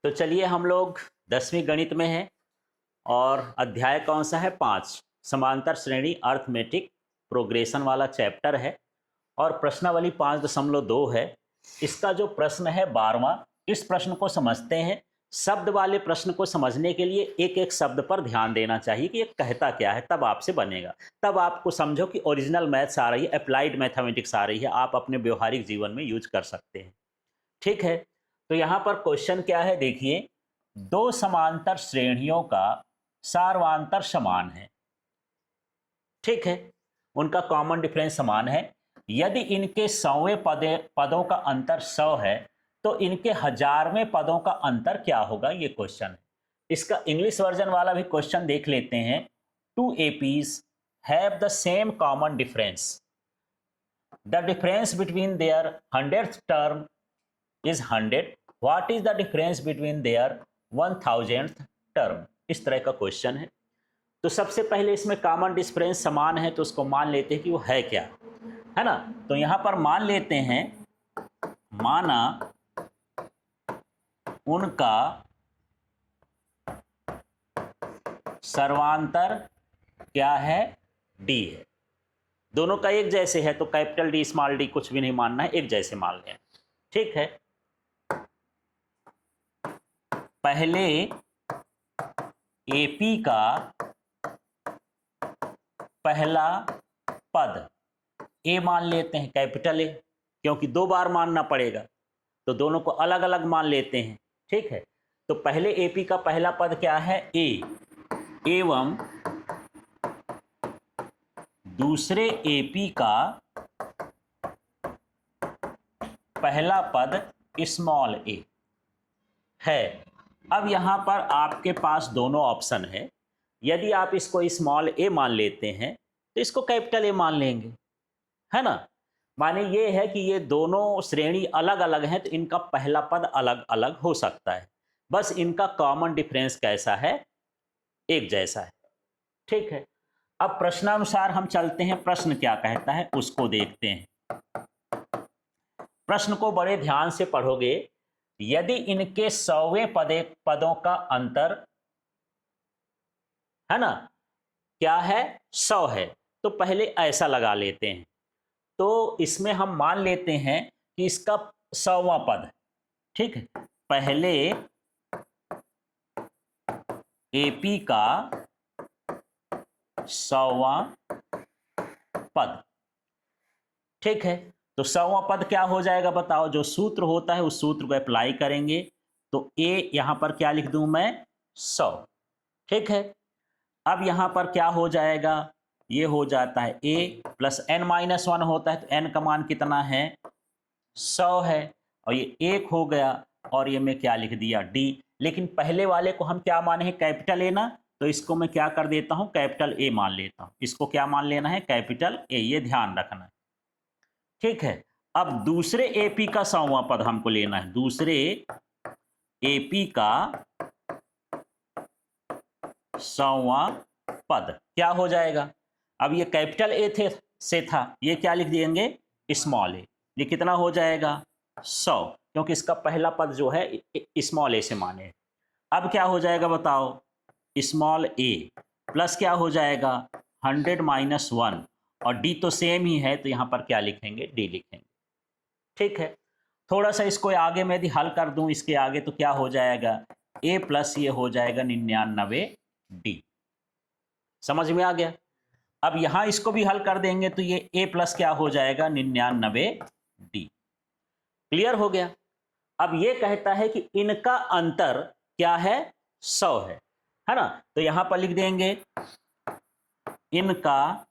तो चलिए हम लोग 10वीं गणित में हैं और अध्याय कौन सा है 5 समांतर श्रेणी अर्थमेटिक प्रोग्रेशन वाला चैप्टर है और प्रश्नावली 5.2 है। इसका जो प्रश्न है 12वां, इस प्रश्न को समझते हैं। शब्द वाले प्रश्न को समझने के लिए एक एक शब्द पर ध्यान देना चाहिए कि ये कहता क्या है, तब आपसे बनेगा। तब आपको समझो कि ओरिजिनल मैथ्स आ रही है, अप्लाइड मैथमेटिक्स आ रही है, आप अपने व्यवहारिक जीवन में यूज कर सकते हैं। ठीक है, तो यहां पर क्वेश्चन क्या है देखिए, दो समांतर श्रेणियों का सार्वांतर समान है। ठीक है, उनका कॉमन डिफरेंस समान है। यदि इनके 100वें पदों का अंतर 100 है तो इनके 1000वें पदों का अंतर क्या होगा, ये क्वेश्चन है। इसका इंग्लिश वर्जन वाला भी क्वेश्चन देख लेते हैं। Two APs have the same common difference, the difference between their 100th term is 100, what is the difference between their 1000th term। इस तरह का क्वेश्चन है। तो सबसे पहले इसमें कॉमन डिफरेंस समान है तो उसको मान लेते हैं कि वो है क्या, है ना। तो यहां पर मान लेते हैं, माना उनका सर्वांतर क्या है, डी है। दोनों का एक जैसे है तो कैपिटल डी स्मॉल डी कुछ भी नहीं मानना है, एक जैसे मान लें। ठीक है, पहले एपी का पहला पद ए मान लेते हैं, कैपिटल ए, क्योंकि 2 बार मानना पड़ेगा तो दोनों को अलग अलग मान लेते हैं। ठीक है, तो पहले एपी का पहला पद क्या है, ए, एवं दूसरे एपी का पहला पद स्मॉल ए है। अब यहां पर आपके पास दोनों ऑप्शन है। यदि आप इसको स्मॉल ए मान लेते हैं तो इसको कैपिटल ए मान लेंगे, है ना। माने ये है कि ये दोनों श्रेणी अलग अलग हैं तो इनका पहला पद अलग अलग हो सकता है, बस इनका कॉमन डिफरेंस कैसा है, एक जैसा है। ठीक है, अब प्रश्नानुसार हम चलते हैं, प्रश्न क्या कहता है उसको देखते हैं। प्रश्न को बड़े ध्यान से पढ़ोगे। यदि इनके 100वें पदों का अंतर, है ना, क्या है, 100 है, तो पहले ऐसा लगा लेते हैं। तो इसमें हम मान लेते हैं कि इसका 100वां पद, ठीक है, पहले एपी का 100वां पद। ठीक है, तो 100वां पद क्या हो जाएगा बताओ, जो सूत्र होता है उस सूत्र को अप्लाई करेंगे। तो ए यहां पर क्या लिख दूं मैं, 100। ठीक है, अब यहां पर क्या हो जाएगा, ये हो जाता है a प्लस n-1 होता है तो n का मान कितना है, 100 है, और ये 1 हो गया, और ये मैं क्या लिख दिया, d। लेकिन पहले वाले को हम क्या माने हैं, कैपिटल ए ना, तो इसको मैं क्या कर देता हूं, कैपिटल ए मान लेता हूं। इसको क्या मान लेना है, कैपिटल ए, ये ध्यान रखना है। ठीक है, अब दूसरे एपी का 100वां पद हमको लेना है। दूसरे एपी का 100वां पद क्या हो जाएगा, अब ये कैपिटल ए से था, ये क्या लिख देंगे, स्मॉल ए। ये कितना हो जाएगा, 100, क्योंकि इसका पहला पद जो है स्मॉल ए से माने। अब क्या हो जाएगा बताओ, स्मॉल ए प्लस क्या हो जाएगा, 100-1, और डी तो सेम ही है तो यहां पर क्या लिखेंगे, डी लिखेंगे। ठीक है, थोड़ा सा इसको आगे मैं यदि हल कर दूं इसके आगे तो क्या हो जाएगा, ए प्लस ये हो जाएगा 99 डी। समझ में आ गया। अब यहां इसको भी हल कर देंगे तो ये ए प्लस क्या हो जाएगा, 99 डी। क्लियर हो गया। अब ये कहता है कि इनका अंतर क्या है, 100 है ना। तो यहां पर लिख देंगे इनका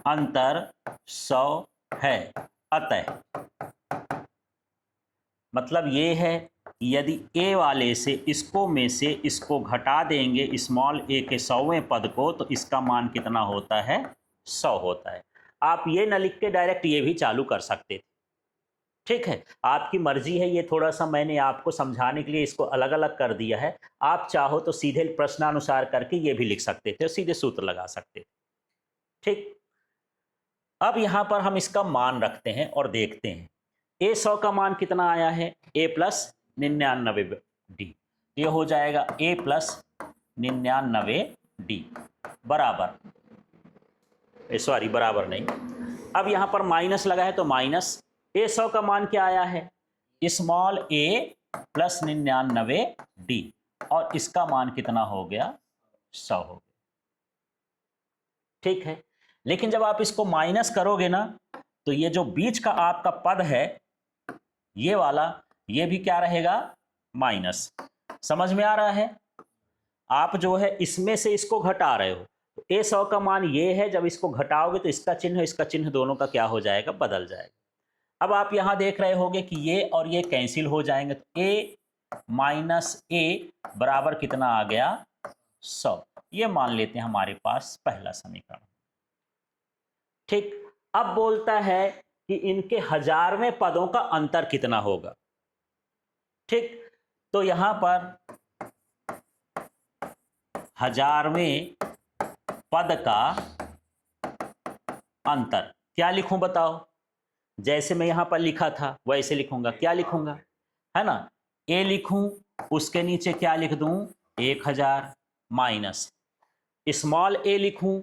अंतर 100 है, अतः मतलब ये है यदि ए वाले से इसको में से इसको घटा देंगे स्मॉल ए के 100वें पद को तो इसका मान कितना होता है, 100 होता है। आप ये न लिख के डायरेक्ट ये भी चालू कर सकते थे। ठीक है, आपकी मर्जी है, ये थोड़ा सा मैंने आपको समझाने के लिए इसको अलग अलग कर दिया है। आप चाहो तो सीधे प्रश्नानुसार करके ये भी लिख सकते थे और सीधे सूत्र लगा सकते थे। ठीक, अब यहां पर हम इसका मान रखते हैं और देखते हैं। ए 100 का मान कितना आया है, ए प्लस 99d। ये हो जाएगा a प्लस 99d बराबर, सॉरी बराबर नहीं, अब यहाँ पर माइनस लगा है तो माइनस a 100 का मान क्या आया है, स्मॉल a प्लस 99d, और इसका मान कितना हो गया, 100 हो गया। ठीक है, लेकिन जब आप इसको माइनस करोगे ना तो ये जो बीच का आपका पद है ये वाला, ये भी क्या रहेगा, माइनस। समझ में आ रहा है, आप जो है इसमें से इसको घटा रहे हो, तो a 100 का मान ये है, जब इसको घटाओगे तो इसका चिन्ह दोनों का क्या हो जाएगा, बदल जाएगा। अब आप यहां देख रहे होगे कि ये और ये कैंसिल हो जाएंगे, तो a माइनस a बराबर कितना आ गया, 100। ये मान लेते हैं हमारे पास पहला समीकरण। ठीक, अब बोलता है कि इनके हजारवें पदों का अंतर कितना होगा। ठीक, तो यहां पर हजारवें पद का अंतर क्या लिखूं बताओ, जैसे मैं यहां पर लिखा था वैसे लिखूंगा। क्या लिखूंगा, है ना, a लिखूं, उसके नीचे क्या लिख दूं, 1000 माइनस स्मॉल a लिखूं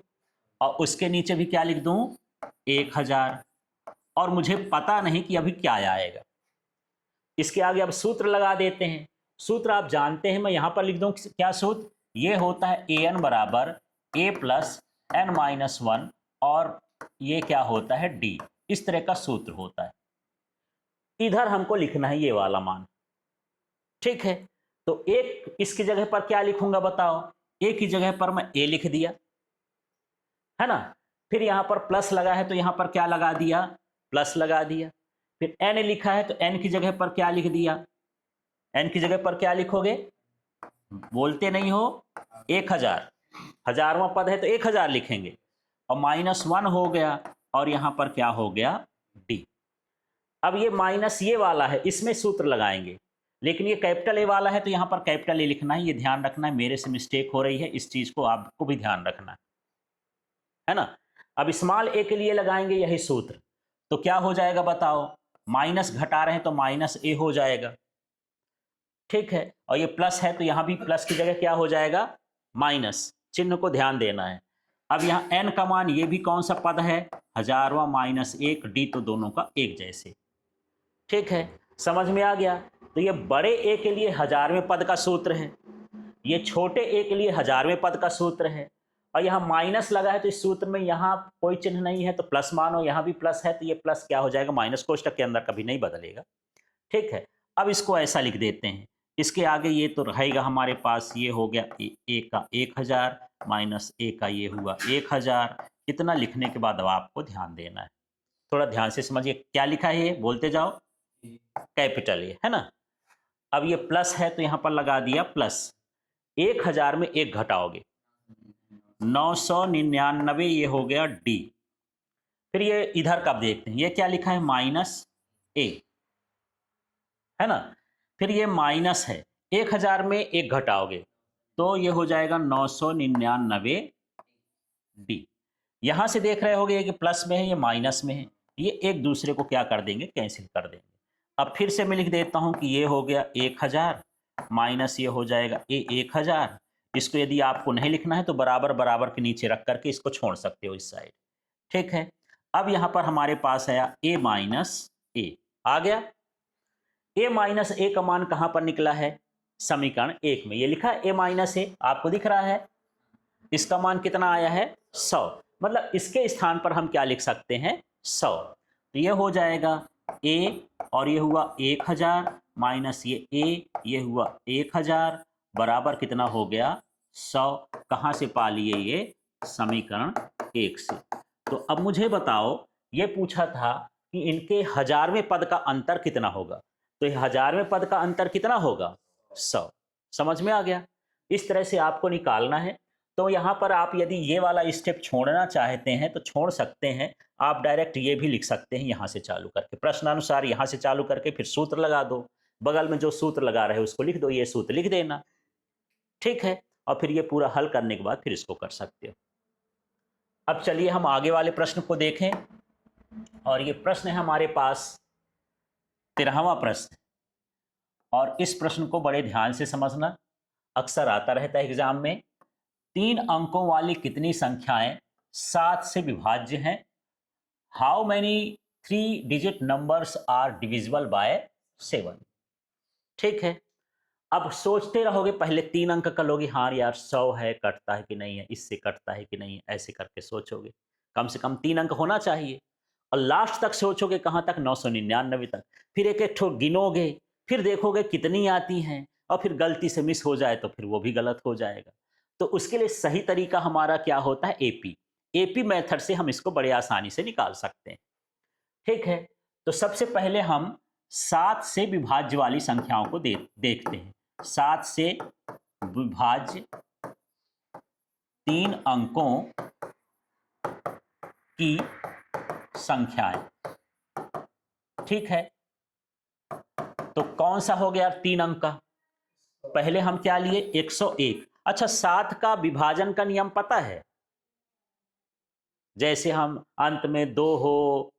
और उसके नीचे भी क्या लिख दूं, 1000, और मुझे पता नहीं कि अभी क्या आएगा। इसके आगे अब सूत्र लगा देते हैं। सूत्र आप जानते हैं, मैं यहां पर लिख दूं क्या सूत्र, ये होता है an बराबर a प्लस n माइनस 1, और ये क्या होता है, d। इस तरह का सूत्र होता है। इधर हमको लिखना है ये वाला मान। ठीक है, तो एक इसकी जगह पर क्या लिखूंगा बताओ, a की जगह पर मैं a लिख दिया, है ना, फिर यहां पर प्लस लगा है तो यहां पर क्या लगा दिया, प्लस लगा दिया। फिर n लिखा है तो n की जगह पर क्या लिख दिया, n की जगह पर क्या लिखोगे, बोलते नहीं हो, 1000, हजारवां पद है तो 1000 लिखेंगे, और माइनस 1 हो गया, और यहां पर क्या हो गया, d। अब ये माइनस ये वाला है, इसमें सूत्र लगाएंगे, लेकिन ये कैपिटल ए वाला है तो यहां पर कैपिटल ए लिखना है। ये ध्यान रखना है, मेरे से मिस्टेक हो रही है, इस चीज को आपको भी ध्यान रखना है ना। अब स्मॉल ए के लिए लगाएंगे यही सूत्र, तो क्या हो जाएगा बताओ, माइनस घटा रहे हैं तो माइनस ए हो जाएगा। ठीक है, और ये प्लस है तो यहां भी प्लस की जगह क्या हो जाएगा, माइनस। चिन्ह को ध्यान देना है। अब यहाँ n का मान, ये भी कौन सा पद है, हजारवा माइनस 1, d तो दोनों का एक जैसे। ठीक है, समझ में आ गया। तो ये बड़े a के लिए हजारवें पद का सूत्र है, ये छोटे a के लिए हजारवें पद का सूत्र है, और यहाँ माइनस लगा है तो इस सूत्र में यहाँ कोई चिन्ह नहीं है तो प्लस मानो, यहाँ भी प्लस है तो ये प्लस क्या हो जाएगा, माइनस कोष्टक के अंदर कभी नहीं बदलेगा। ठीक है, अब इसको ऐसा लिख देते हैं, इसके आगे ये तो रहेगा हमारे पास, ये हो गया a का 1000 माइनस a का ये हुआ 1000। इतना लिखने के बाद अब आपको ध्यान देना है, थोड़ा ध्यान से समझिए क्या लिखा है, ये बोलते जाओ, कैपिटल ए, है ना। अब ये प्लस है तो यहां पर लगा दिया प्लस, 1000 में एक घटाओगे, 999, ये हो गया d। फिर ये इधर कब देखते हैं, ये क्या लिखा है, माइनस a, है ना। फिर ये माइनस है, 1000 में एक घटाओगे तो ये हो जाएगा 999 d। यहां से देख रहे होगे कि प्लस में है, ये माइनस में है, ये एक दूसरे को क्या कर देंगे, कैंसिल कर देंगे। अब फिर से मैं लिख देता हूं कि ये हो गया 1000 माइनस ये हो जाएगा a 1000। इसको यदि आपको नहीं लिखना है तो बराबर बराबर के नीचे रख करके इसको छोड़ सकते हो इस साइड। ठीक है, अब यहां पर हमारे पास आया a माइनस ए, आ गया। a माइनस ए का मान कहां पर निकला है, समीकरण 1 में, ये लिखा है a माइनस ए, आपको दिख रहा है। इसका मान कितना आया है, 100, मतलब इसके स्थान पर हम क्या लिख सकते हैं, 100। तो ये हो जाएगा a, और ये हुआ 1000 माइनस ये a, ये हुआ 1000 बराबर कितना हो गया, 100। कहां से पा लिए, ये समीकरण 1 से। तो अब मुझे बताओ, ये पूछा था कि इनके हजारवें पद का अंतर कितना होगा, तो ये हजारवें पद का अंतर कितना होगा, 100। समझ में आ गया, इस तरह से आपको निकालना है। तो यहाँ पर आप यदि ये वाला स्टेप छोड़ना चाहते हैं तो छोड़ सकते हैं, आप डायरेक्ट ये भी लिख सकते हैं यहाँ से चालू करके, प्रश्नानुसार यहाँ से चालू करके फिर सूत्र लगा दो, बगल में जो सूत्र लगा रहे हो उसको लिख दो, ये सूत्र लिख देना। ठीक है, और फिर ये पूरा हल करने के बाद फिर इसको कर सकते हो। अब चलिए हम आगे वाले प्रश्न को देखें, और ये प्रश्न है हमारे पास 13वां प्रश्न, और इस प्रश्न को बड़े ध्यान से समझना, अक्सर आता रहता है एग्जाम में। 3 अंकों वाली कितनी संख्याएं 7 से विभाज्य हैं? How many 3 digit numbers are divisible by 7? ठीक है, अब सोचते रहोगे, पहले 3 अंक का लोगे, हाँ यार 100 है, कटता है कि नहीं है, इससे कटता है कि नहीं है, ऐसे करके सोचोगे। कम से कम 3 अंक होना चाहिए। और लास्ट तक सोचोगे कहाँ तक? 999 तक। फिर एक एक ठो गिनोगे, फिर देखोगे कितनी आती हैं, और फिर गलती से मिस हो जाए तो फिर वो भी गलत हो जाएगा। तो उसके लिए सही तरीका हमारा क्या होता है? एपी। एपी मेथड से हम इसको बड़े आसानी से निकाल सकते हैं। ठीक है, तो सबसे पहले हम 7 से विभाज्य वाली संख्याओं को देखते हैं। 7 से विभाज्य 3 अंकों की संख्याएं। ठीक है, तो कौन सा हो गया 3 अंक का? पहले हम क्या लिए? 101। अच्छा, 7 का विभाजन का नियम पता है? जैसे हम अंत में 2 हो,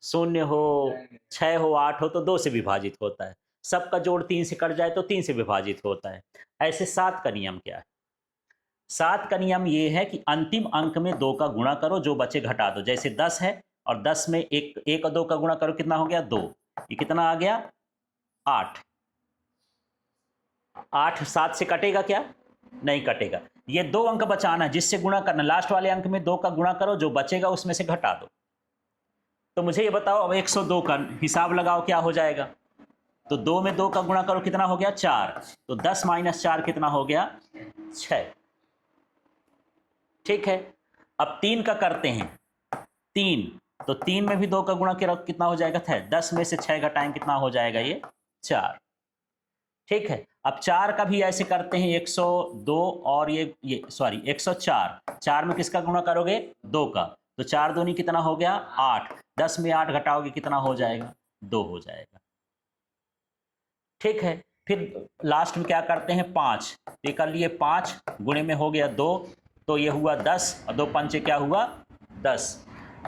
0 हो, 6 हो, 8 हो तो 2 से विभाजित होता है। सबका जोड़ 3 से कट जाए तो 3 से विभाजित होता है। ऐसे 7 का नियम क्या है? 7 का नियम ये है कि अंतिम अंक में 2 का गुणा करो, जो बचे घटा दो। जैसे 10 है और 10 में एक और 2 का गुणा करो, कितना हो गया? 2। ये कितना आ गया? 8। 8 7 से कटेगा क्या? नहीं कटेगा। ये 2 अंक बचाना है, जिससे गुणा करना। लास्ट वाले अंक में 2 का गुणा करो, जो बचेगा उसमें से घटा दो। तो मुझे ये बताओ, अब 102 का हिसाब लगाओ, क्या हो जाएगा? तो 2 में 2 का गुणा करो, कितना हो गया? 4। तो 10 माइनस 4 कितना हो गया? 6। ठीक है, अब 3 का करते हैं। 3, तो 3 में भी 2 का गुणा कितना हो जाएगा? 10 में से 6 घटाएं, कितना हो जाएगा? ये 4। ठीक है, अब 4 का भी ऐसे करते हैं। 102 और ये सॉरी 104। 4 में किसका गुणा करोगे? 2 का। तो 4 दूनी कितना हो गया? 8। 10 में 8 घटाओगे, कितना हो जाएगा? 2 हो जाएगा। ठीक है, फिर लास्ट में क्या करते हैं? 5। ये कर लिए 5, गुणे में हो गया 2, तो ये हुआ 10, और 2 पंचे क्या हुआ? 10।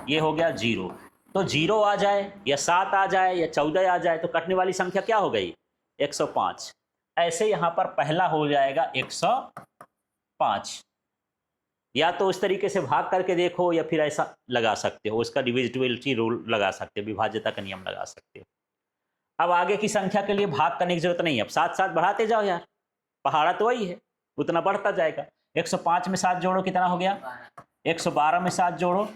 ये हो गया 0। तो 0 आ जाए या 7 आ जाए या 14 आ जाए तो कटने वाली संख्या क्या हो गई? 105। ऐसे यहां पर पहला हो जाएगा 105। या तो उस तरीके से भाग करके देखो, या फिर ऐसा लगा सकते हो, उसका डिविजिबिलिटी रूल लगा सकते हो, विभाज्यता का नियम लगा सकते हो। अब आगे की संख्या के लिए भाग करने की जरूरत नहीं है, अब 7 7 बढ़ाते जाओ यार, पहाड़ा तो वही है, उतना बढ़ता जाएगा। 105 में 7 जोड़ो, कितना हो गया? 112 में 7 जोड़ो,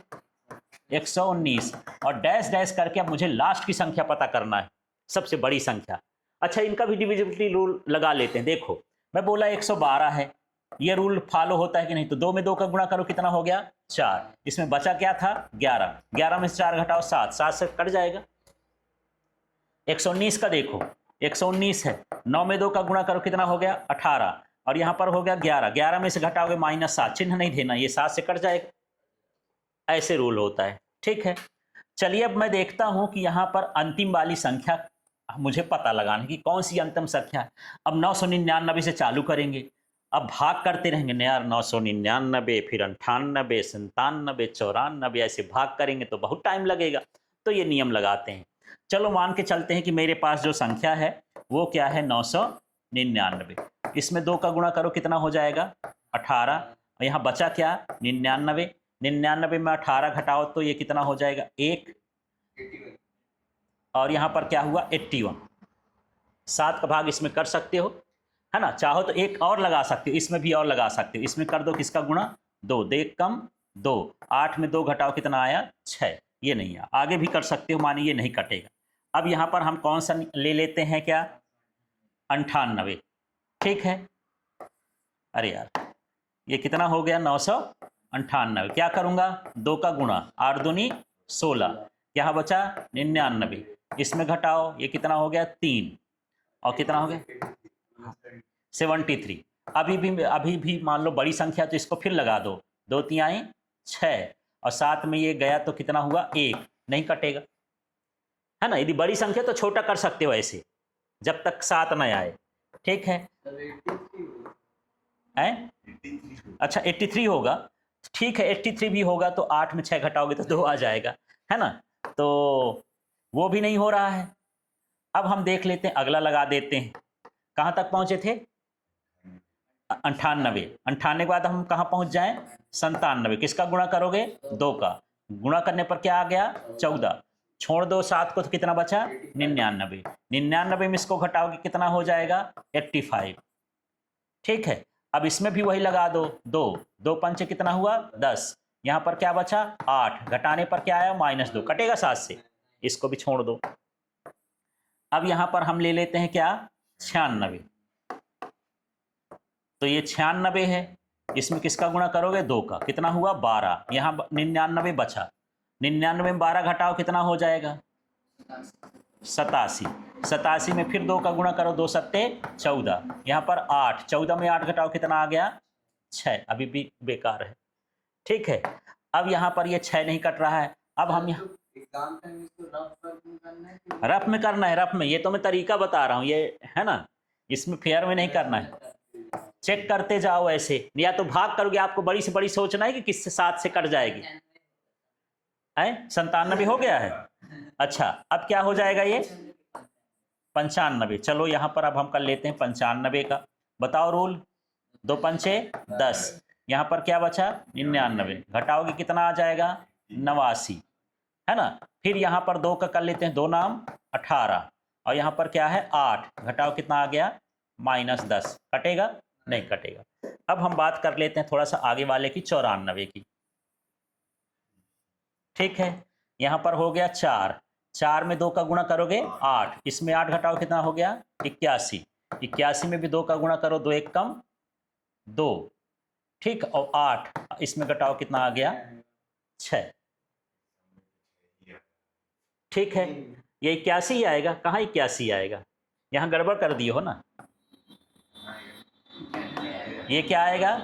119। और डैश डैश करके अब मुझे लास्ट की संख्या पता करना है, सबसे बड़ी संख्या। अच्छा, इनका भी डिविजिबिलिटी रूल लगा लेते हैं। देखो, मैं बोला 112 है, ये रूल फॉलो होता है कि नहीं? तो 2 में 2 का गुणा करो, कितना हो गया? 4। इसमें बचा क्या था? 11। 11 में से 4 घटाओ, 7। 7 से कट जाएगा। 119 का देखो, 119 है, 9 में 2 का गुणा करो, कितना हो गया? 18। और यहां पर हो गया 11। 11 में से घटाओगे -7, चिन्ह नहीं देना, ये 7 से कट जाएगा। ऐसे रूल होता है। ठीक है, चलिए अब मैं देखता हूं कि यहां पर अंतिम वाली संख्या मुझे पता लगाना कि कौन सी अंतिम संख्या है। अब 999 से चालू करेंगे, अब भाग करते रहेंगे ना यार। 999, फिर 98, 97, 94, ऐसे भाग करेंगे तो बहुत टाइम लगेगा। तो ये नियम लगाते हैं। चलो मान के चलते हैं कि मेरे पास जो संख्या है वो क्या है? 999। इसमें 2 का गुणा करो, कितना हो जाएगा? 18। और यहाँ बचा क्या? 99। 99 में 18 घटाओ तो ये कितना हो जाएगा? 1। और यहाँ पर क्या हुआ? 81। 7 का भाग इसमें कर सकते हो, है ना? चाहो तो एक और लगा सकते हो, इसमें भी और लगा सकते हो। इसमें कर दो किसका गुणा? 2। 2 कम 2। 8 में 2 घटाओ, कितना आया? 6। ये नहीं आया। आगे भी कर सकते हो, मानिए ये नहीं कटेगा। अब यहाँ पर हम कौन सा ले लेते हैं? क्या? 98। ठीक है, अरे यार ये कितना हो गया? 998। क्या करूँगा? 2 का गुणा, 8 दूनी 16। यहाँ बचा 99। इसमें घटाओ, ये कितना हो गया? 3। और कितना हो गया? 73। अभी भी मान लो बड़ी संख्या, तो इसको फिर लगा दो। 2 तिहाई 6, और 7 में ये गया तो कितना हुआ? 1। नहीं कटेगा, है ना? यदि बड़ी संख्या तो छोटा कर सकते हो ऐसे, जब तक 7 न आए। ठीक है, अच्छा 83 होगा। ठीक है, 83 भी होगा तो 8 में 6 घटाओगे तो 2 आ जाएगा, है ना? तो वो भी नहीं हो रहा है। अब हम देख लेते हैं, अगला लगा देते हैं। कहाँ तक पहुँचे थे? 98। 98 के बाद हम कहाँ पहुँच जाएं? 97। किसका गुणा करोगे? 2 का। गुणा करने पर क्या आ गया? 14। छोड़ दो 7 को तो कितना बचा? 99। 99 में इसको घटाओगे कितना हो जाएगा? 85। ठीक है, अब इसमें भी वही लगा दो। 2 2 पंचे कितना हुआ? 10। यहाँ पर क्या बचा? 8। घटाने पर क्या आया? -2। कटेगा 7 से, इसको भी छोड़ दो। अब यहाँ पर हम ले लेते हैं क्या? 96। तो ये 96 है, इसमें किसका गुणा करोगे? 2 का। कितना हुआ? 12। यहाँ 99 बचा। 99 में 12 घटाओ कितना हो जाएगा? 87। 87 में फिर 2 का गुणा करो, 2 सत्ते 14। यहाँ पर 8। 14 में 8 घटाओ कितना आ गया? 6। अभी भी बेकार है। ठीक है, अब यहाँ पर ये 6 नहीं कट रहा है। अब हम यहाँ रफ में करना है। रफ में, ये तो मैं तरीका बता रहा हूँ, ये है ना, इसमें फेयर में नहीं करना है। चेक करते जाओ ऐसे, या तो भाग करोगे, आपको बड़ी से बड़ी सोचना है कि किससे 7 से कट जाएगी। है 97 हो गया है। अच्छा, अब क्या हो जाएगा? ये 95। चलो यहाँ पर अब हम कर लेते हैं 95 का। बताओ रूल। 2 पंचे 10। यहाँ पर क्या बचा? 99। घटाओगे कितना आ जाएगा? 89, है ना। फिर यहाँ पर 2 का कर लेते हैं, 2 नाम 18। और यहाँ पर क्या है? 8। घटाओ कितना आ गया? -10। कटेगा? नहीं कटेगा। अब हम बात कर लेते हैं थोड़ा सा आगे वाले की, 94 की। ठीक है, यहाँ पर हो गया 4। 4 में 2 का गुणा करोगे 8। इसमें 8 घटाओ कितना हो गया? 81। 81 में भी 2 का गुणा करो, 2 एक कम 2। ठीक, और 8 इसमें घटाओ कितना आ गया? 6। ठीक है, ये 81 ही आएगा। कहाँ 81 आएगा? यहाँ गड़बड़ कर दिए हो ना। ये क्या आएगा?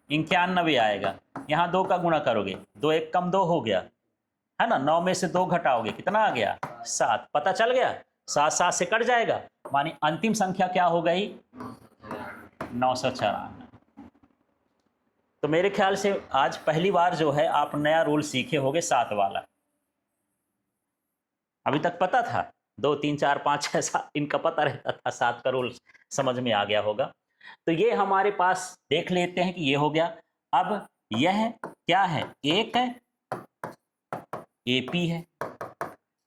91 आएगा। यहाँ 2 का गुणा करोगे, 2 एक कम 2 हो गया, है ना। 9 में से 2 घटाओगे कितना आ गया? 7। पता चल गया? 7 7 से कट जाएगा, मानी अंतिम संख्या क्या हो गई? 994। तो मेरे ख्याल से आज पहली बार जो है आप नया रूल सीखे होगे, 7 वाला। अभी तक पता था 2 3 4 5 6 7 इनका पता रहता था, 7 का रूल समझ में आ गया होगा। तो ये हमारे पास देख लेते हैं कि ये हो गया। अब यह क्या है? एक है एपी है।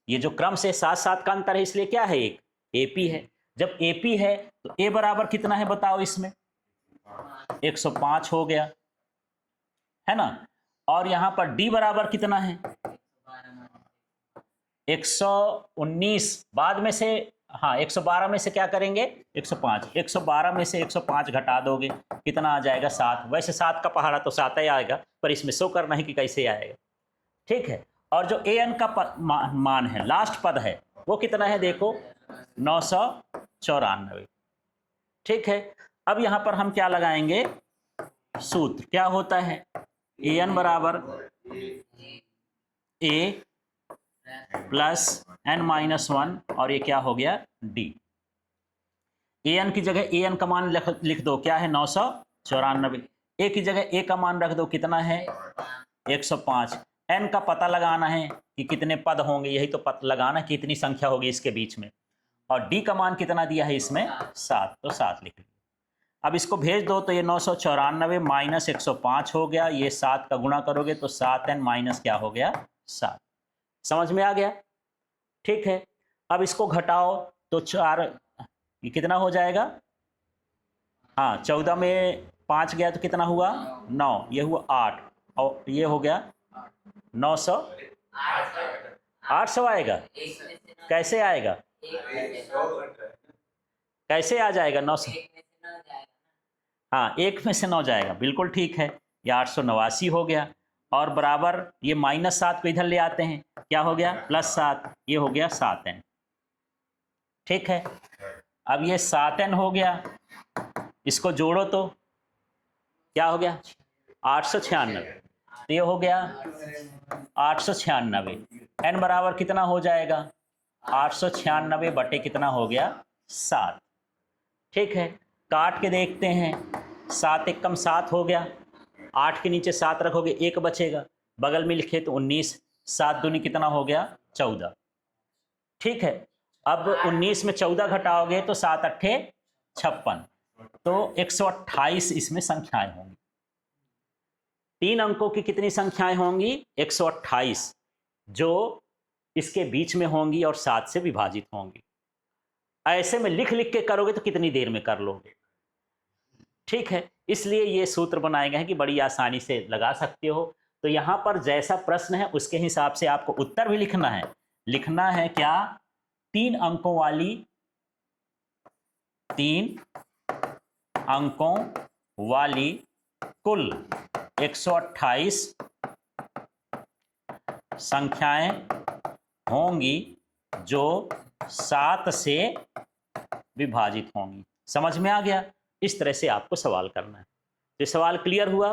ये जो क्रम से 7 7 का अंतर है, इसलिए क्या है? एक एपी है। जब एपी है तो ए बराबर कितना है बताओ? इसमें 105 हो गया, है ना। और यहां पर डी बराबर कितना है? 119। बाद में से, हाँ 112 में से क्या करेंगे? 105। 112 में से 105 घटा दोगे कितना आ जाएगा? 7। वैसे 7 का पहाड़ा तो 7 ही आएगा, पर इसमें शो करना है कि कैसे आएगा। ठीक है, और जो ए एन का मान है, लास्ट पद है, वो कितना है? देखो 994। ठीक है, अब यहां पर हम क्या लगाएंगे? सूत्र क्या होता है? ए एन बराबर ए प्लस n-1, और ये क्या हो गया? डी। ए एन की जगह ए एन का मान लिख दो, क्या है? 994। ए की जगह ए का मान रख दो, कितना है? 105। एन का पता लगाना है कि कितने पद होंगे, यही तो पता लगाना कि कितनी संख्या होगी इसके बीच में। और डी का मान कितना दिया है इसमें? 7, तो 7 लिख लिया। अब इसको भेज दो, तो ये 994 माइनस 105 हो गया। ये 7 का गुणा करोगे तो 7n माइनस क्या हो गया? 7। समझ में आ गया? ठीक है, अब इसको घटाओ तो 4, ये कितना हो जाएगा? हाँ 14 में 5 गया तो कितना हुआ? 9। ये हुआ 8, और ये हो गया 900। 800 आएगा? कैसे आएगा? कैसे आ जाएगा? 900। हाँ 1 में से 9 जाएगा, बिल्कुल ठीक है। ये 889 हो गया, और बराबर ये -7 को इधर ले आते हैं, क्या हो गया? +7। ये हो गया 7n। ठीक है, अब ये 7n हो गया, इसको जोड़ो तो क्या हो गया? 896। तो ये हो गया 896। n बराबर कितना हो जाएगा? 896 बटे कितना हो गया? 7। ठीक है, काट के देखते हैं। 7 एक कम 7 हो गया, 8 के नीचे 7 रखोगे 1 बचेगा, बगल में लिखे तो 19। 7 दूनी कितना हो गया? 14। ठीक है, अब 19 में 14 घटाओगे तो 7 अट्ठे 56, तो 128 इसमें संख्याएं होंगी। 3 अंकों की कितनी संख्याएं होंगी? 128, जो इसके बीच में होंगी और 7 से विभाजित होंगी। ऐसे में लिख लिख के करोगे तो कितनी देर में कर लोगे? ठीक है, इसलिए ये सूत्र बनाए गए हैं कि बड़ी आसानी से लगा सकते हो। तो यहां पर जैसा प्रश्न है उसके हिसाब से आपको उत्तर भी लिखना है। लिखना है क्या? 3 अंकों वाली 3 अंकों वाली कुल 128 संख्याएं होंगी जो 7 से विभाजित होंगी। समझ में आ गया? इस तरह से आपको सवाल करना है। ये सवाल क्लियर हुआ?